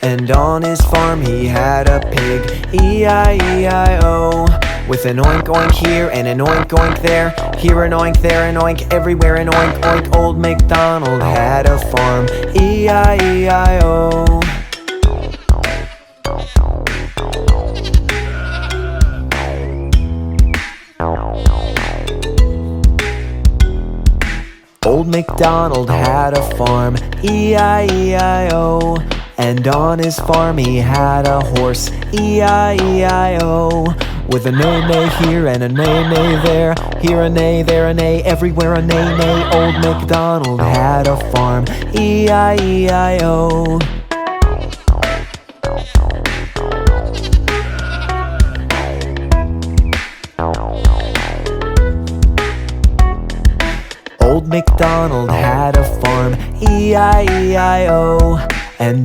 And on his farm he had a pig, E-I-E-I-O. With an oink oink here and an oink oink there, here an oink, there an oink, everywhere an oink oink. Old MacDonald had a farm, E-I-E-I-O. Old MacDonald had a farm, E-I-E-I-O. And on his farm he had a horse, E-I-E-I-O. With a neigh-neigh here and a neigh-neigh there, here a neigh, there a neigh, everywhere a neigh-neigh. Old MacDonald had a farm, E-I-E-I-O. Old MacDonald had a farm, E-I-E-I-O. And